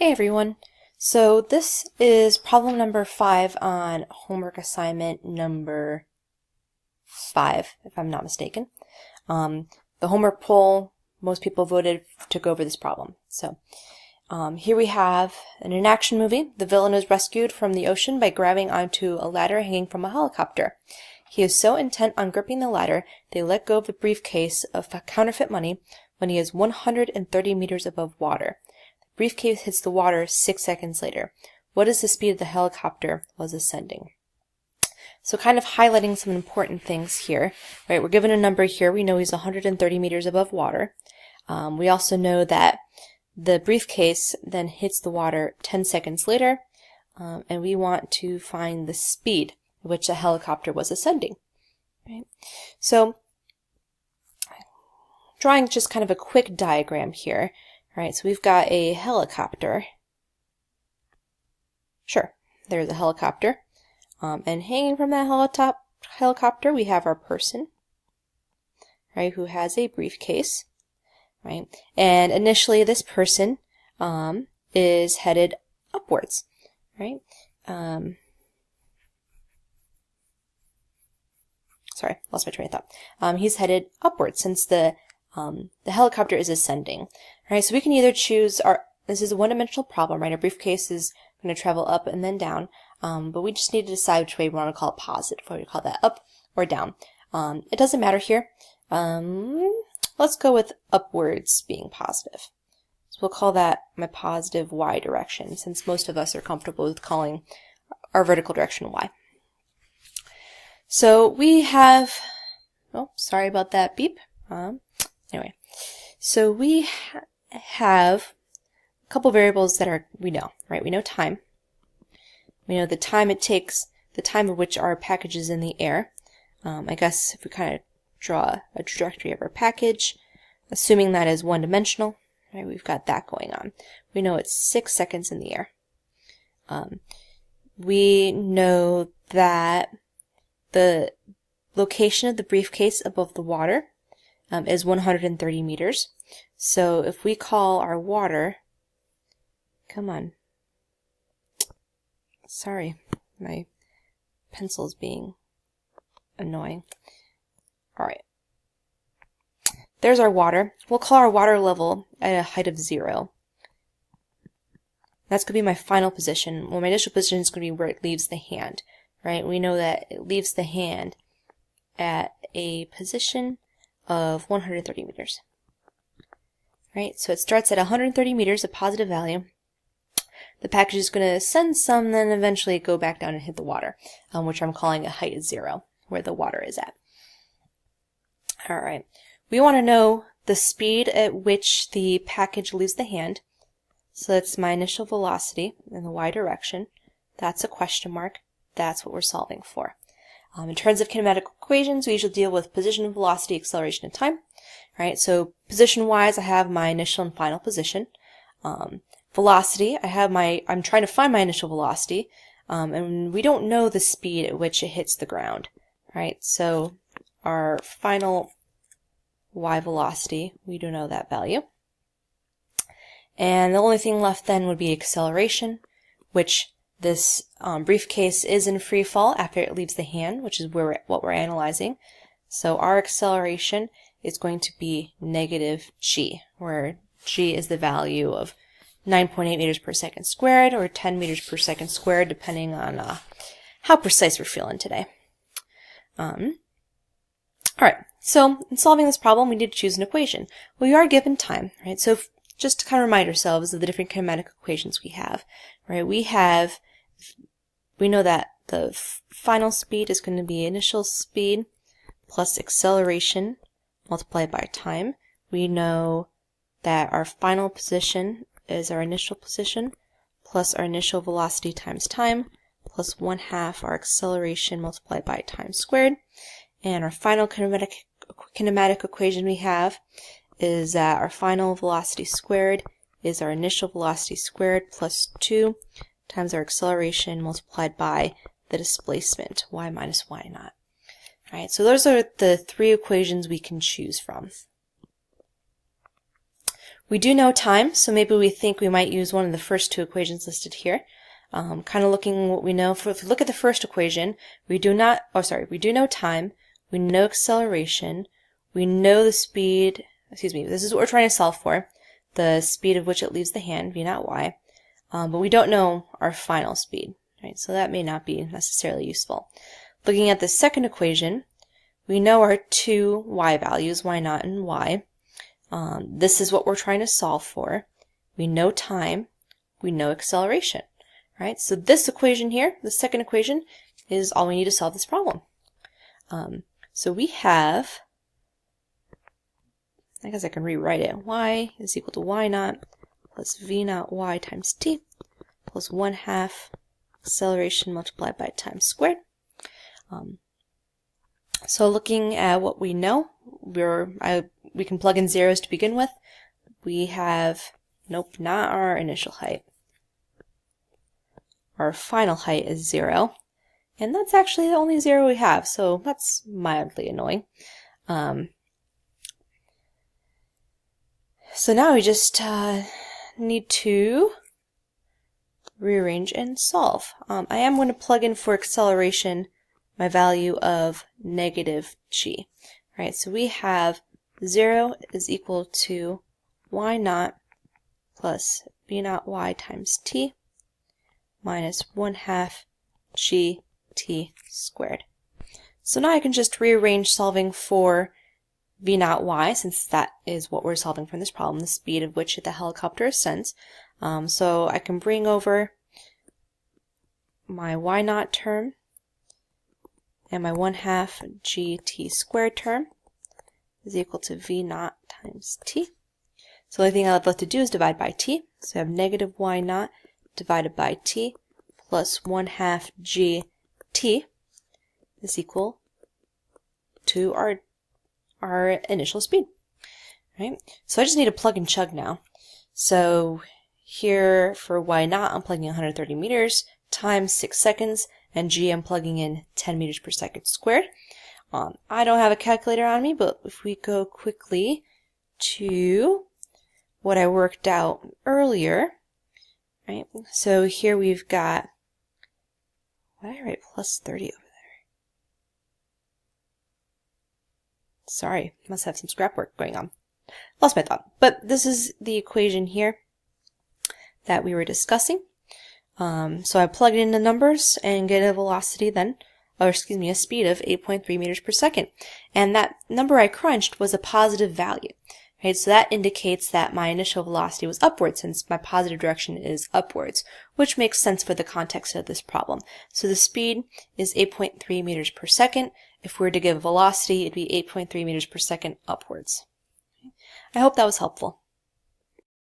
Hey everyone. So this is problem number 5 on homework assignment number 5, if I'm not mistaken. The homework poll, most people voted to go over this problem. So here we have an action movie. The villain is rescued from the ocean by grabbing onto a ladder hanging from a helicopter. He is so intent on gripping the ladder, they let go of the briefcase of counterfeit money when he is 130 meters above water. Briefcase hits the water 6 seconds later. What is the speed of the helicopter was ascending? So kind of highlighting some important things here, right? We're given a number here. We know he's 130 meters above water. We also know that the briefcase then hits the water 10 seconds later, and we want to find the speed at which the helicopter was ascending, right? So drawing just kind of a quick diagram here. All right, so we've got a helicopter. Sure, there's a helicopter. And hanging from that helicopter, we have our person, right, who has a briefcase, right? And initially, this person is headed upwards, right? Sorry, lost my train of thought. He's headed upwards since the helicopter is ascending. Right, so we can either choose this is a one-dimensional problem, right? Our briefcase is going to travel up and then down, but we just need to decide which way we want to call it positive, whether we call that up or down. It doesn't matter here. Let's go with upwards being positive. So we'll call that my positive y direction, since most of us are comfortable with calling our vertical direction y. So we have, oh, sorry about that beep. Anyway, so we have a couple variables that we know, right? We know time. We know the time it takes, the time at which our package is in the air. I guess if we kind of draw a trajectory of our package, assuming that is one-dimensional, right? We've got that going on. We know it's 6 seconds in the air. We know that the location of the briefcase above the water is 130 meters. So if we call our water, come on, sorry, my pencil's being annoying. All right, there's our water. We'll call our water level at a height of 0. That's going to be my final position. Well, my initial position is going to be where it leaves the hand, right? We know that it leaves the hand at a position of 130 meters. Right, so it starts at 130 meters, a positive value. The package is going to ascend some, then eventually go back down and hit the water, which I'm calling a height of 0, where the water is at. All right, we want to know the speed at which the package leaves the hand. So that's my initial velocity in the y direction. That's a question mark. That's what we're solving for. In terms of kinematic equations, we usually deal with position, velocity, acceleration, and time. Right, so position-wise, I have my initial and final position. Velocity, I'm trying to find my initial velocity, and we don't know the speed at which it hits the ground. Right, so our final y velocity, we don't know that value. And the only thing left then would be acceleration, which this briefcase is in free fall after it leaves the hand, which is what we're analyzing. So our acceleration is going to be negative g, where g is the value of 9.8 meters per second squared or 10 meters per second squared, depending on how precise we're feeling today. All right, so in solving this problem, we need to choose an equation. Well, we are given time, right? So just to kind of remind ourselves of the different kinematic equations we have, right? We know that the final speed is going to be initial speed plus acceleration multiplied by time. We know that our final position is our initial position plus our initial velocity times time plus 1/2 our acceleration multiplied by time squared. And our final kinematic equation we have is that our final velocity squared is our initial velocity squared plus 2 times our acceleration multiplied by the displacement, y minus y naught. All right, so those are the 3 equations we can choose from. We do know time, so maybe we think we might use one of the first two equations listed here. Kind of looking what we know. If we look at the first equation, we do know time, we know acceleration, we know the speed, this is what we're trying to solve for, the speed of which it leaves the hand, v naught y, but we don't know our final speed, right? So that may not be necessarily useful. Looking at the second equation, we know our two y values, y naught and y. This is what we're trying to solve for. We know time, we know acceleration. Right, so this equation here, the second equation, is all we need to solve this problem. So we have, I guess I can rewrite it, y is equal to y naught plus v naught y times t plus 1/2 acceleration multiplied by time squared. So looking at what we know, we can plug in zeros to begin with. We have, nope, not our initial height. Our final height is 0, and that's actually the only 0 we have, so that's mildly annoying. So now we just need to rearrange and solve. I am going to plug in for acceleration my value of -g. Right, so we have 0 is equal to y naught plus v naught y times t minus 1/2 gt squared. So now I can just rearrange solving for v naught y, since that is what we're solving from this problem, the speed of which the helicopter ascends. So I can bring over my y naught term and my 1/2 gt squared term is equal to v naught times t. So the only thing I'll have left to do is divide by t. So I have negative y naught divided by t plus 1/2 gt is equal to our initial speed. Right? So I just need to plug and chug now. So here for y naught, I'm plugging in 130 meters times 6 seconds, and g I'm plugging in 10 meters per second squared. I don't have a calculator on me, but if we go quickly to what I worked out earlier, right? So here we've got, why did I write plus 30 over there? Sorry, must have some scrap work going on. Lost my thought. But this is the equation here that we were discussing. So I plug in the numbers and get a velocity then, or excuse me, a speed of 8.3 meters per second. And that number I crunched was a positive value. Right, so that indicates that my initial velocity was upwards, since my positive direction is upwards, which makes sense for the context of this problem. So the speed is 8.3 meters per second. If we were to give velocity, it'd be 8.3 meters per second upwards. I hope that was helpful.